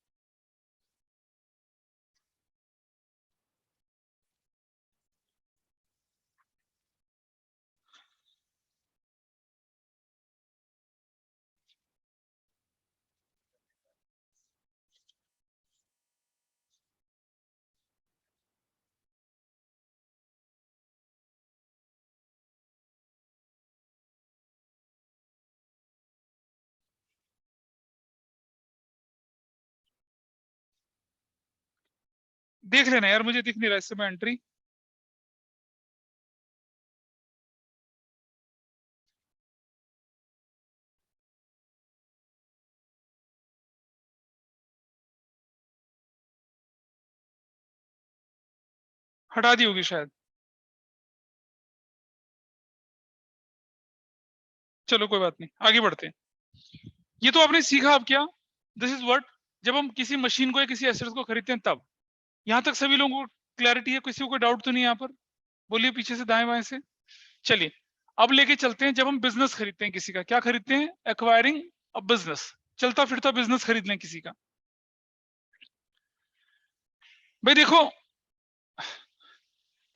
देख लेना यार, मुझे दिख नहीं रहा इस समय एंट्री। हटा दी होगी शायद। चलो कोई बात नहीं, आगे बढ़ते हैं। ये तो आपने सीखा। अब क्या? दिस इज व्हाट, जब हम किसी मशीन को या किसी एसेट को खरीदते हैं तब। यहां तक सभी लोगों को क्लैरिटी है? किसी को कोई डाउट तो नहीं यहाँ पर? बोलिए पीछे से दाएं बाएं से। चलिए अब लेके चलते हैं, जब हम बिजनेस खरीदते हैं किसी का, क्या खरीदते हैं? एक्वायरिंग अ बिजनेस, चलता फिरता बिजनेस खरीद लें किसी का। भाई देखो,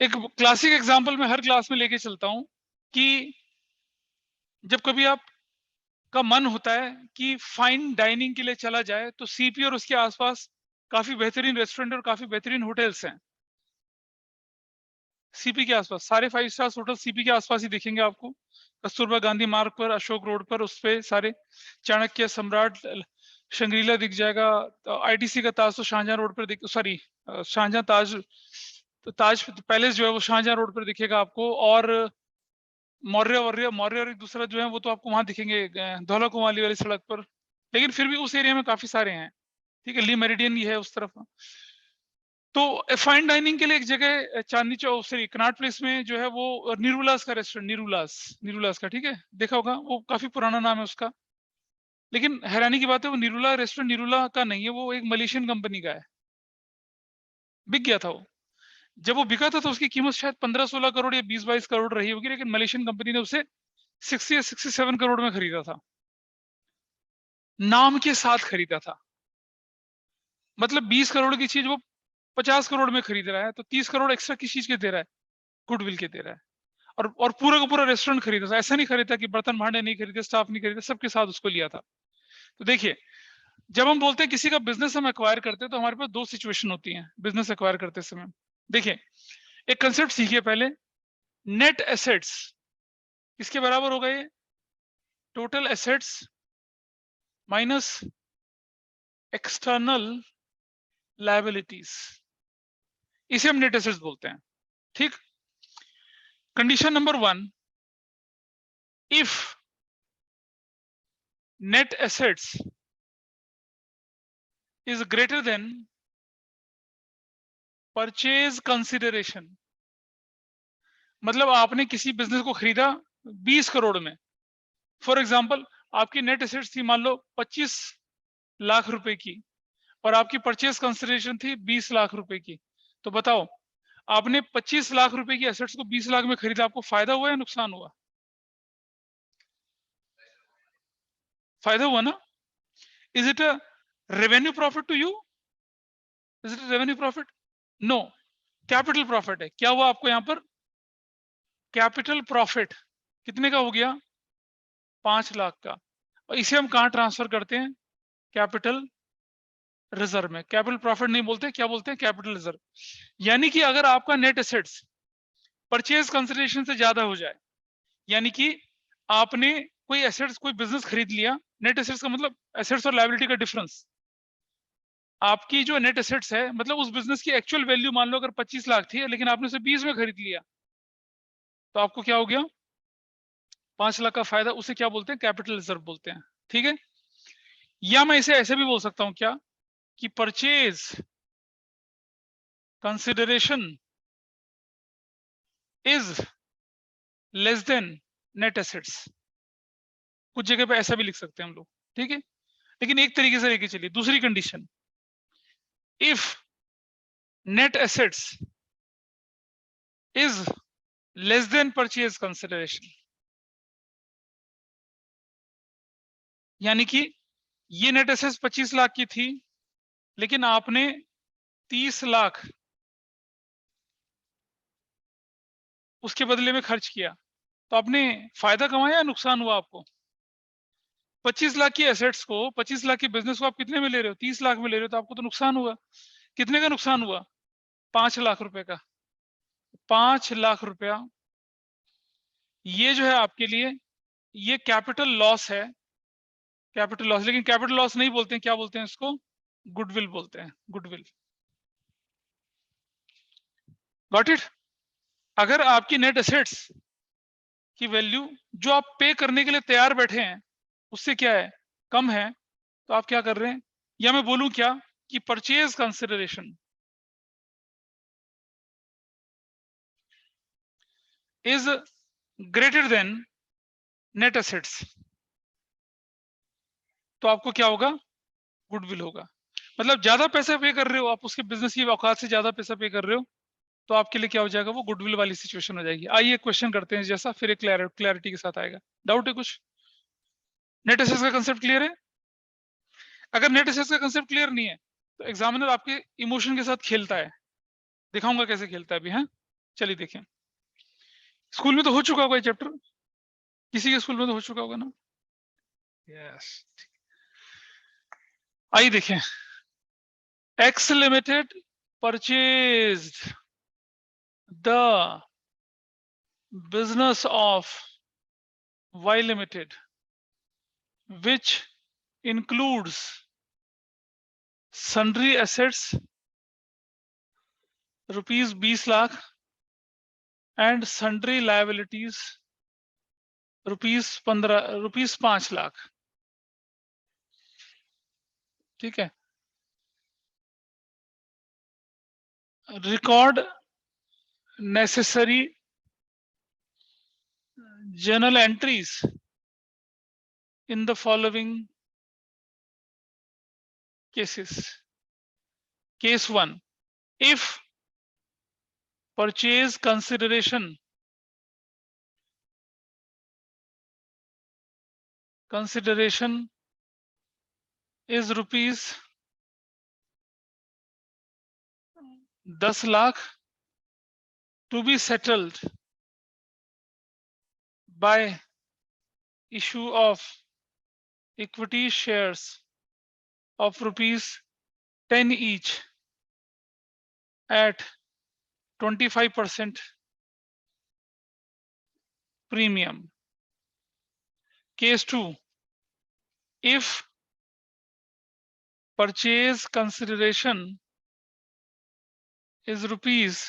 एक क्लासिक एग्जांपल मैं हर क्लास में लेके चलता हूं कि जब कभी आप का मन होता है कि फाइन डाइनिंग के लिए चला जाए, तो सीपी और उसके आसपास काफी बेहतरीन रेस्टोरेंट और काफी बेहतरीन होटल्स हैं। सीपी के आसपास सारे 5 स्टार होटल सीपी के आसपास ही दिखेंगे आपको। कस्तूरबा गांधी मार्ग पर, अशोक रोड पर, उस पे सारे चाणक्य, सम्राट, शंग्रीला दिख जाएगा। आईटीसी का ताज तो शाहजहां रोड पर दिख, सॉरी शाहजहां ताज, तो ताज पैलेस जो है वो शाहजहां रोड पर दिखेगा आपको। और मौर्य और एक दूसरा जो है वो तो आपको वहां दिखेंगे धौला कुमाली वाली सड़क पर, लेकिन फिर भी उस एरिया में काफी सारे हैं। ठीक है, ली मेरिडियन ही है उस तरफ। तो फाइन डाइनिंग के लिए एक जगह Chandni Chowk sorry Connaught place में जो है वो निरुलास का रेस्टोरेंट, निरुलास का, ठीक है, देखा होगा, वो काफी पुराना नाम है उसका। लेकिन हैरानी की बात है वो निरुला रेस्टोरेंट निरुला का नहीं है, वो एक मलेशियन कंपनी का है। बिक गया था वो। जब वो बिका था तो उसकी कीमत शायद 15-16 करोड़ या 20-22 करोड़ रही होगी, लेकिन मलेशियन कंपनी ने उसे 60 या 67 करोड़ में खरीदा था, नाम के साथ खरीदा था। मतलब 20 करोड़ की चीज वो 50 करोड़ में खरीद रहा है, तो 30 करोड़ एक्स्ट्रा किस चीज के दे रहा है? गुडविल के दे रहा है। और पूरा का पूरा रेस्टोरेंट खरीदा था, ऐसा नहीं खरीदा कि बर्तन भांडे नहीं खरीदे, स्टाफ नहीं खरीदा, सबके साथ उसको लिया था। तो देखिए, जब हम बोलते हैं किसी का बिजनेस हम एक्वायर करते हैं तो हमारे पास दो सिचुएशन होती हैं बिजनेस एक्वायर करते समय। देखिए, एक कंसेप्ट सीखिए पहले, नेट एसेट्स किसके बराबर होगा? ये total assets minus external liabilities, इसे हम नेट एसेट्स बोलते हैं। ठीक। Condition number 1, if net assets is greater than purchase consideration, मतलब आपने किसी बिजनेस को खरीदा 20 करोड़ में, फॉर एग्जांपल आपकी नेट एसेट्स थी मान लो 25 लाख रुपए की और आपकी परचेज कंसिडरेशन थी 20 लाख रुपए की। तो बताओ, आपने 25 लाख रुपए की एसेट्स को 20 लाख में खरीदा, आपको फायदा हुआ या नुकसान हुआ? फायदा हुआ ना? Is it a revenue profit to you? Is it revenue profit? No, capital profit है। क्या हुआ आपको यहां पर? कैपिटल प्रॉफिट कितने का हो गया? 5 लाख का। और इसे हम कहां ट्रांसफर करते हैं? कैपिटल रिजर्व में। कैपिटल प्रॉफिट नहीं बोलते, क्या बोलते हैं? Capital reserve. यानी कि अगर आपका नेट एसेट्स परचेज कंसिडरेशन से ज्यादा हो जाए, यानी कि आपने कोई एसेट्स कोई बिजनेस खरीद लिया, नेट एसेट्स का मतलब एसेट्स और लायबिलिटी का डिफरेंस, आपकी जो नेट एसेट्स है मतलब उस बिजनेस की एक्चुअल वैल्यू मान लो अगर 25 लाख थी, लेकिन आपने उसे 20 में खरीद लिया, तो आपको क्या हो गया? 5 लाख का फायदा। उसे क्या बोलते हैं? कैपिटल रिजर्व बोलते हैं। ठीक है। या मैं इसे ऐसे भी बोल सकता हूं, क्या कि purchase consideration is less than net assets. कुछ जगह पे ऐसा भी लिख सकते हैं हम लोग। ठीक है, लेकिन एक तरीके से लेके चलिए। दूसरी condition, if net assets is less than purchase consideration, यानी कि ये नेट एसेट्स 25 लाख की थी, लेकिन आपने 30 लाख उसके बदले में खर्च किया, तो आपने फायदा कमाया या नुकसान हुआ आपको? 25 लाख की एसेट्स को, 25 लाख के बिजनेस को आप कितने में ले रहे हो? 30 लाख में ले रहे हो, तो आपको तो नुकसान हुआ। कितने का नुकसान हुआ? 5 लाख रुपए का। 5 लाख रुपया ये जो है आपके लिए ये कैपिटल लॉस है, कैपिटल लॉस। लेकिन कैपिटल लॉस नहीं बोलते हैं, क्या बोलते हैं इसको? गुडविल बोलते हैं, गुडविल। Got it? अगर आपकी नेट एसेट्स की वैल्यू जो आप पे करने के लिए तैयार बैठे हैं उससे क्या है? कम है, तो आप क्या कर रहे हैं? या मैं बोलूं क्या कि purchase consideration is greater than net assets, तो आपको क्या होगा? गुडविल होगा। मतलब ज्यादा पैसा पे कर रहे हो आप, उसके बिजनेस की औकात से ज्यादा पैसा पे कर रहे हो, तो आपके लिए क्या हो जाएगा? वो गुडविल वाली सिचुएशन हो जाएगी। आइए क्वेश्चन करते हैं जैसा, फिर एक क्लैरिटी के साथ आएगा। डाउट है कुछ? नेट एसेट्स का कंसेप्ट क्लियर है? अगर नेट एसेट्स का कंसेप्ट क्लियर नहीं है तो एग्जामिनर आपके इमोशन के साथ खेलता है। दिखाऊंगा कैसे खेलता है अभी। हाँ, चलिए देखें। स्कूल में तो हो चुका होगा ये चैप्टर, किसी के स्कूल में तो हो चुका होगा ना? यस। आइए देखें। X limited purchased the business of Y limited which includes sundry assets rupees 20 lakh and sundry liabilities rupees 5 lakh, ठीक है। Record necessary journal entries in the following cases. Case 1, if purchase consideration is rupees 10 lakh to be settled by issue of equity shares of rupees 10 each at 25% premium. Case 2, if purchase consideration is rupees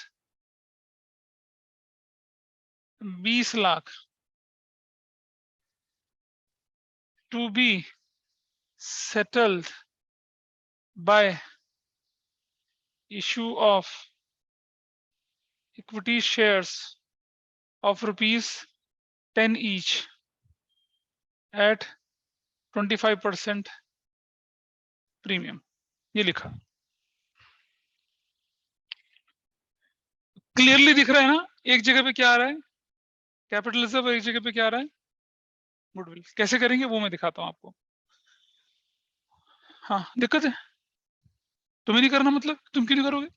20 lakh to be settled by issue of equity shares of rupees 10 each at 25% premium, ये लिखा। Clearly दिख रहा है ना, एक जगह पे क्या आ रहा है कैपिटल रिजर्व, एक जगह पे क्या आ रहा है गुडविल। कैसे करेंगे वो मैं दिखाता हूं आपको। हाँ दिक्कत है, तुम्हें नहीं करना मतलब तुम क्यों नहीं करोगे?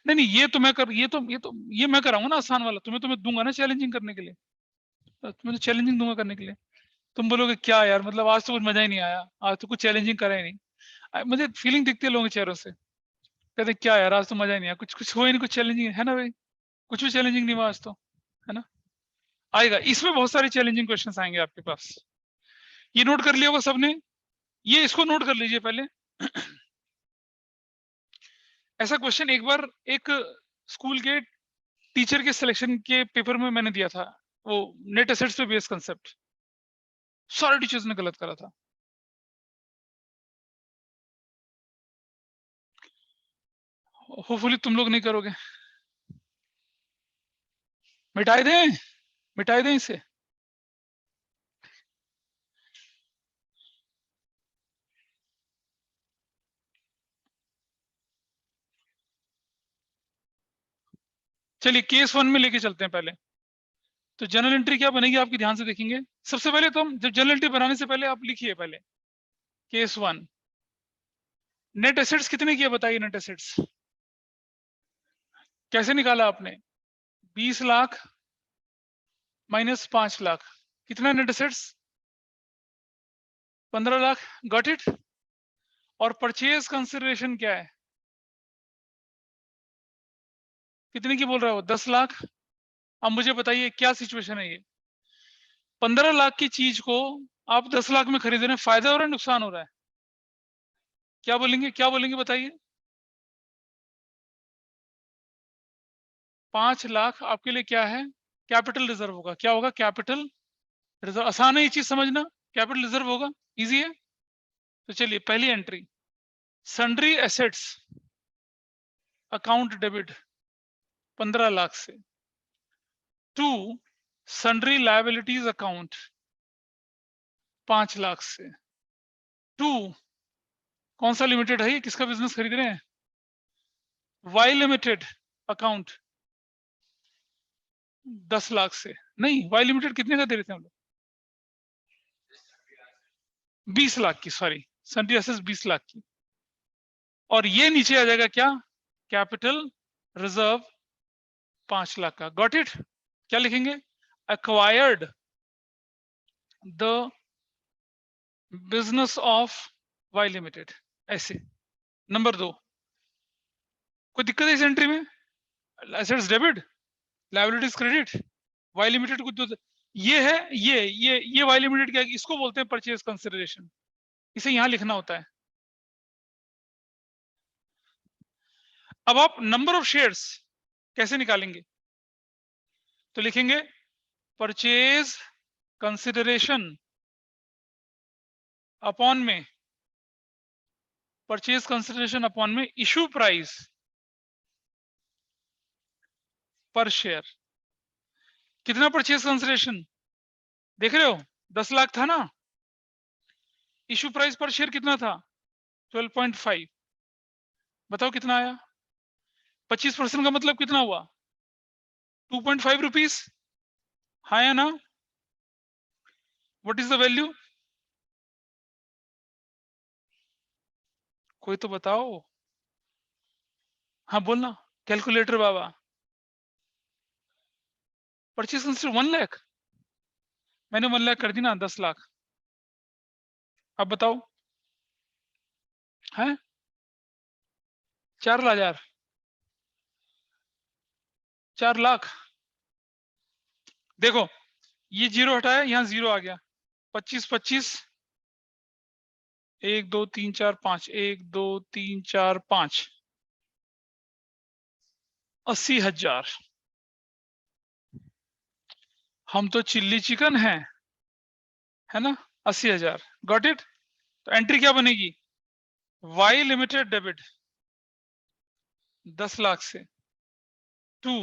नहीं नहीं, ये तो मैं कर ये मैं कराऊंगा ना आसान वाला, तुम्हें दूंगा ना चैलेंजिंग करने के लिए, तुम्हें तो चैलेंजिंग दूंगा करने के लिए। तुम बोलोगे क्या यार, मतलब आज तो कुछ मजा ही नहीं आया, आज तो कुछ चैलेंजिंग करा ही नहीं। मुझे फीलिंग दिखती है लोगों के चेहरों से, कहते क्या यार आज तो मजा ही नहीं आया, कुछ हुआ ही नहीं, कुछ चैलेंजिंग है ना भाई, कुछ भी चैलेंजिंग नहीं हुआ आज तो, है ना। आएगा, इसमें बहुत सारे चैलेंजिंग क्वेश्चंस आएंगे आपके पास। ये नोट कर लिया होगा सबने, ये इसको नोट कर लीजिए पहले। ऐसा क्वेश्चन एक बार एक स्कूल के टीचर के सिलेक्शन के पेपर में मैंने दिया था, वो नेट एसेट्स पे बेस्ड कंसेप्ट, सारे टीचर्स ने गलत करा था। होपफुली तुम लोग नहीं करोगे। मिटाई दें इसे। चलिए केस 1 में लेके चलते हैं पहले। तो जनरल एंट्री क्या बनेगी आपकी, ध्यान से देखेंगे। सबसे पहले तो हम जब जनरल एंट्री बनाने से पहले आप लिखिए पहले केस 1, नेट एसेट्स कितने की है बताइए। नेट एसेट्स कैसे निकाला आपने, 20 लाख माइनस 5 लाख, कितना net assets 15 lakh, got it. और परचेज कंसिडरेशन क्या है, कितने की बोल रहा है वो, 10 लाख। अब मुझे बताइए क्या सिचुएशन है ये, 15 लाख की चीज को आप 10 लाख में खरीद रहे हैं, फायदा हो रहा है नुकसान हो रहा है, क्या बोलेंगे बताइए। 5 लाख आपके लिए क्या है, कैपिटल रिजर्व होगा। क्या होगा, कैपिटल रिजर्व। आसान है ये चीज समझना, कैपिटल रिजर्व होगा, इजी है। तो चलिए पहली entry, sundry assets account debit 15 lakh से, to sundry liabilities account 5 lakh से, टू कौन सा लिमिटेड है ये, किसका बिजनेस खरीद रहे हैं, वाई लिमिटेड अकाउंट 10 लाख से। नहीं, वाई लिमिटेड कितने का दे रहे थे हम लोग, 20 लाख की, सॉरी सन्ड्री एसेट्स 20 लाख की। और ये नीचे आ जाएगा क्या, कैपिटल रिजर्व 5 लाख का, गॉट इट। क्या लिखेंगे, acquired the business of Y limited, ऐसे। नंबर 2, कोई दिक्कत है इस एंट्री में, assets debit liabilities credit, Y limited कुछ ये है, ये वाई लिमिटेड क्या, इसको बोलते हैं परचेज कंसिडरेशन, इसे यहां लिखना होता है। अब आप नंबर ऑफ शेयर्स कैसे निकालेंगे, तो लिखेंगे परचेज कंसिडरेशन अपॉन में, परचेज कंसिडरेशन अपॉन में इशू प्राइस पर शेयर। कितना परचेज कंसिडरेशन देख रहे हो? 10 लाख था ना। इशू प्राइस पर शेयर कितना था? 12.5। बताओ कितना आया? 25% का मतलब कितना हुआ? 2.5 रुपीज। हाँ या ना? What is the value? कोई तो बताओ। हाँ बोलना। कैलकुलेटर बाबा। Purchase consideration 1 lakh. मैंने 1 लाख कर दी ना, 10 लाख। अब बताओ है 4,000, 4 लाख। देखो ये जीरो हटाया, यहाँ जीरो आ गया। 25 25, 1 2 3 4 5, 1 2 3 4 5, 80,000। हम तो चिल्ली चिकन है ना। 80,000 गॉट इट। तो एंट्री क्या बनेगी? वाई लिमिटेड डेबिट 10 लाख से to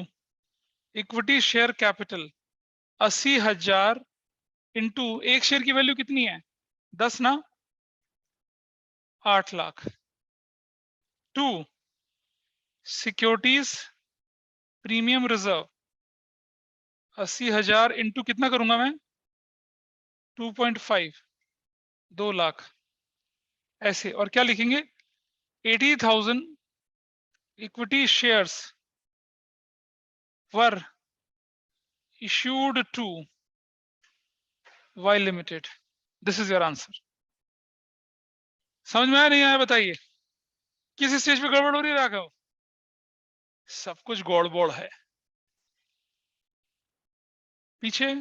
equity share capital 80,000 into एक शेयर की वैल्यू कितनी है? 10 ना, 8 lakh. To securities premium reserve 80,000 into कितना करूंगा मैं? 2.5, 2 लाख। ऐसे और क्या लिखेंगे? 80,000 equity shares were issued to Y Limited. This is your answer. समझ में आया नहीं आया बताइए? किस स्टेज पे गड़बड़ हो रही है राघव? सब कुछ गड़बड़ है। पीछे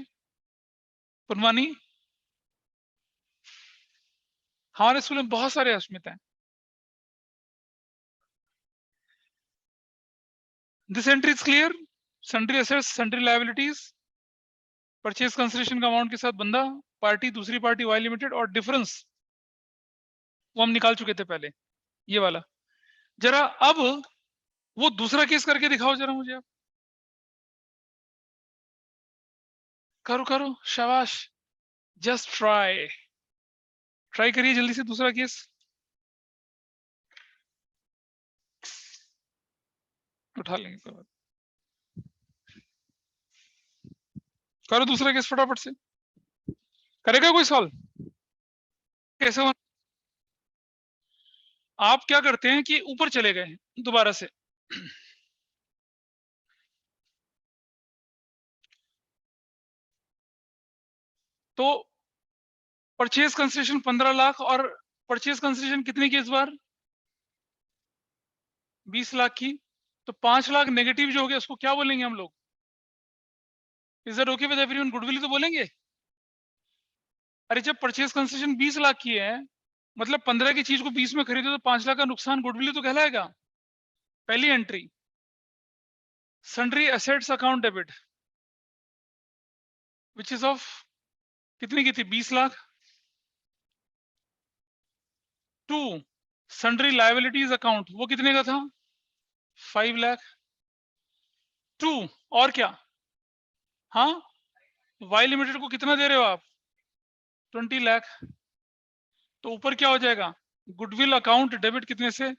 पुनवानी, हमारे स्कूल में बहुत सारे अस्मित हैं। This entry is clear. Sundry assets, sundry liabilities, purchase consideration का अमाउंट के साथ बंदा, पार्टी, दूसरी पार्टी वाई लिमिटेड, और डिफरेंस वो हम निकाल चुके थे पहले, ये वाला। जरा अब वो दूसरा केस करके दिखाओ जरा मुझे आप। करो करो, शाबाश। जस्ट ट्राई, ट्राई करिए जल्दी से दूसरा केस। उठा लेंगे कोई बात। करो दूसरा केस फटाफट से। करेगा कोई सॉल्व? कैसे हो? आप क्या करते हैं कि ऊपर चले गए दोबारा से। तो परचेज कंसिडरेशन 15 लाख, और परचेज कंसिडरेशन कितने की इस बार? 20 लाख की। तो 5 लाख नेगेटिव जो हो गया उसको क्या बोलेंगे हम लोग? Is that okay with everyone? Goodwill तो बोलेंगे। अरे जब परचेज कंसिडरेशन 20 लाख की है, मतलब 15 की चीज को 20 में खरीदे तो 5 लाख का नुकसान गुडविल तो कहलाएगा। पहली entry sundry assets account debit which is of कितनी की थी? 20 lakh. To sundry liabilities account, वो कितने का था? 5 लाख। टू और क्या? हाँ, वाई लिमिटेड को कितना दे रहे हो आप? 20 लाख। तो ऊपर क्या हो जाएगा? गुडविल अकाउंट डेबिट कितने से?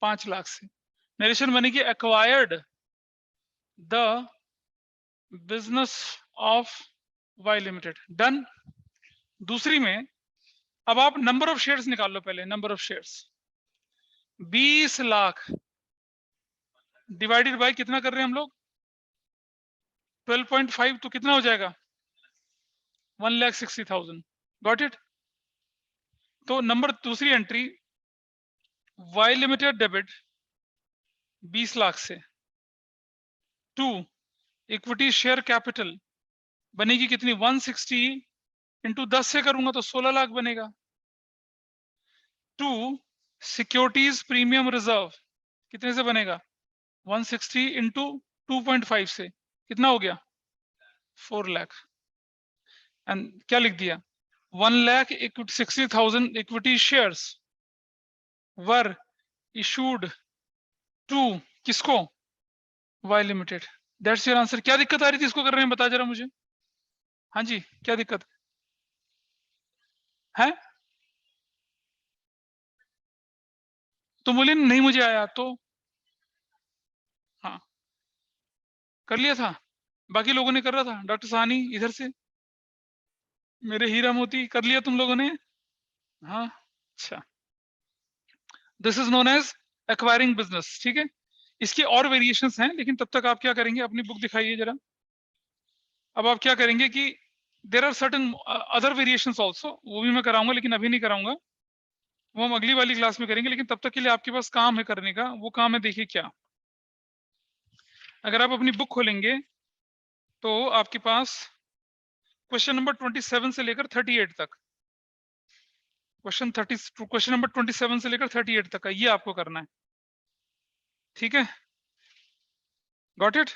5 लाख से। नरेशन बनेगी acquired the business of Y limited. Done. दूसरी में अब आप नंबर ऑफ शेयर्स निकाल लो पहले। Number of shares 20 lakh divided bye कितना कर रहे हैं हम लोग? 12.5, तो कितना हो जाएगा? 1,60,000। Got it. तो नंबर दूसरी entry Y limited debit 20 lakh से टू इक्विटी शेयर कैपिटल बनेगी कितनी? 160 इंटू 10 से करूंगा तो 16 लाख बनेगा। टू सिक्योरिटीज प्रीमियम रिजर्व कितने से बनेगा? 160 इंटू 2.5 से कितना हो गया? 4 लाख। एंड क्या लिख दिया 1,60,000 equity shares were issued to किसको Y limited. That's your answer. क्या दिक्कत आ रही थी इसको कर रहे हैं बता जरा मुझे। हाँ जी क्या दिक्कत है? तो बोले नहीं मुझे आया तो हाँ कर लिया था, बाकी लोगों ने कर रहा था, डॉक्टर साहनी इधर से, मेरे हीरा मोती कर लिया तुम लोगों ने। हाँ अच्छा, this is known as acquiring business. ठीक है, इसके और वेरिएशंस हैं, लेकिन तब तक आप क्या करेंगे, अपनी बुक दिखाइए जरा। अब आप क्या करेंगे कि there are certain other variations also, वो भी मैं कराऊंगा लेकिन अभी नहीं कराऊंगा, वो हम अगली वाली क्लास में करेंगे। लेकिन तब तक के लिए आपके पास काम है करने का, वो काम है देखिए क्या। अगर आप अपनी बुक खोलेंगे तो आपके पास क्वेश्चन नंबर 27 से लेकर 38 तक, क्वेश्चन नंबर 27 से लेकर 38 तक का ये आपको करना है। ठीक है, गॉट इट।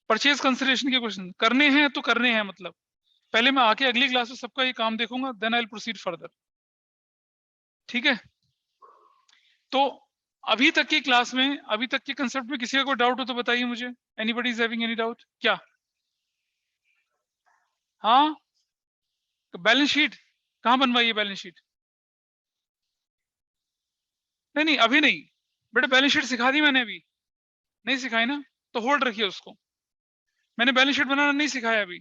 परचेज कंसिडरेशन के क्वेश्चन करने हैं तो करने हैं, मतलब पहले मैं आके अगली क्लास में सबका ये काम देखूंगा, then I will proceed further. ठीक है, तो अभी तक की क्लास में, अभी तक के कंसेप्ट में किसी का कोई डाउट हो तो बताइए मुझे। Anybody is having any doubt क्या? हाँ, बैलेंस शीट कहाँ बनवाई है बैलेंस शीट? नहीं नहीं अभी नहीं बेटा, बैलेंस शीट सिखा दी मैंने, अभी नहीं सिखाई ना, तो होल्ड रखिए उसको। मैंने बैलेंस शीट बनाना नहीं सिखाया अभी,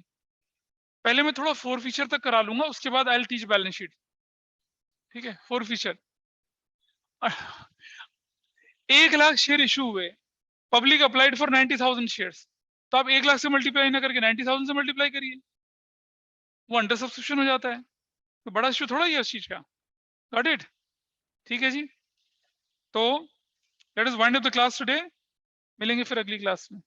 पहले मैं थोड़ा 4 फीचर तक करा लूंगा, उसके बाद I will teach balance sheet. ठीक है, 4 फीचर। 1,00,000 शेयर इशू हुए, पब्लिक अप्लाइड फॉर 90,000 शेयर्स, तो आप 1,00,000 से मल्टीप्लाई ना करके 90,000 से मल्टीप्लाई करिए, वो अंडर सब्सक्रिप्शन हो जाता है, तो बड़ा इशू थोड़ा ही है उस चीज का। Got it? ठीक है जी, तो let us wind up the class today, मिलेंगे फिर अगली क्लास में।